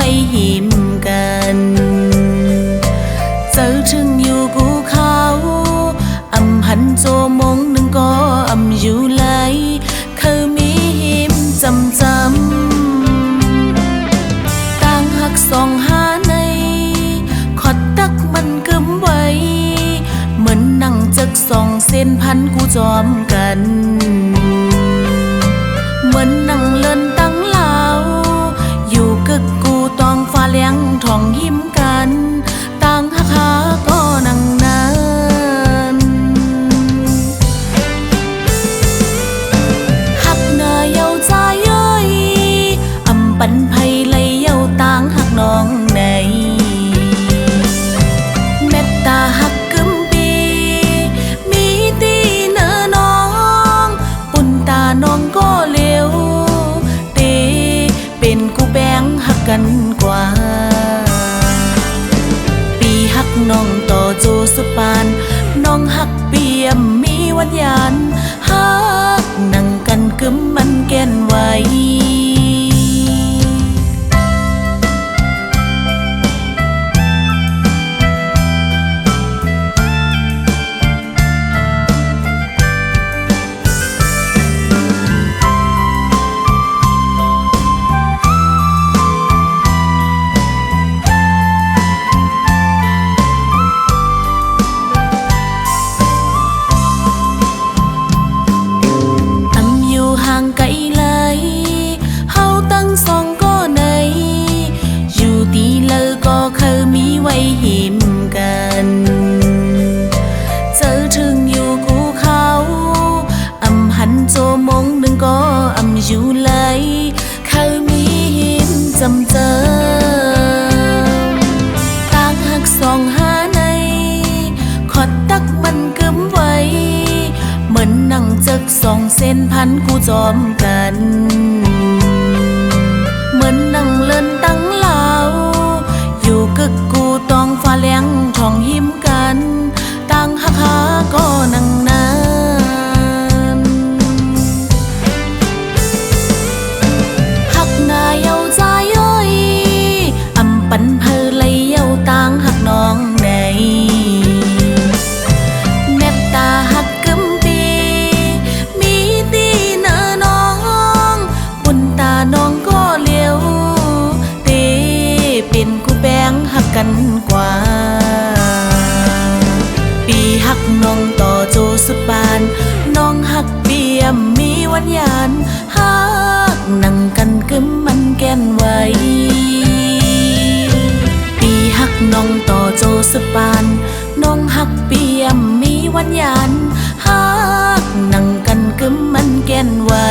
ไว้หิมกันเจอถึงอยู่กูเขาอำหันโจมงหนึ่งก็อำอยู่ไหลเคยมีหิมจำต่างหักสองหาในขอดตักมันกึมไว้เหมือนนั่งจักสองเส้นพันกูจอมกันเหมือนนั่งเลินตั้งเหลาอยู่กึกกูตองฟ้าเลี้ยงทองหิมกันต่างหักหาก็นั่งนานหักหน้าเยาใจย้อยอำปันไพเลยเยาต่างหักน้องในเม็ดตาหักกึมปีมีตีเนอน้องปุ่นตาน้องก็เลี้ยวตีเป็นกูแบงหักกันกว่าปีหักน้องต่อโจสุปานน้องหักเปียมมีวัญญาณหักนั่งกันกึมมันแก่นไว้ไกลไหลเฮาตั้งสองก็ในอยู่ตีเลยก็เคยมีไว้หิมกันเจอถึงอยู่กูเขาอำหันโจมงหนึ่งก็อำอยู่ไหลเคยมีหิมจำต่างหักสองหาในขอดตักมันกึมไว้เหมือนนั่งจักสองเส้นพันกูจอมกันเหมือนนั่งเลินตั้งเหลาอยู่กึกกูตองฟ้าเลี้ยงทองหิมกันต่างหักหาก็นั่งนานหักหน้าเยาใจย้อยอำปันเพอเลยเยาต่างหักน้องในเม็ดตาหักกึมปีมีตีเนอน้องปุ่นตาน้องก็เลี้ยวตีเป็นกูแบงหักกันกว่าปีหักน้องต่อโจสุปานน้องหักเปียมมีวัญญาณหักนั่งกันกึมมันแก่นไว้ปีหักน้องต่อโจสุปานน้องหักเปียมมีวัญญาณหักนั่งกันกึมมันแก่นไว้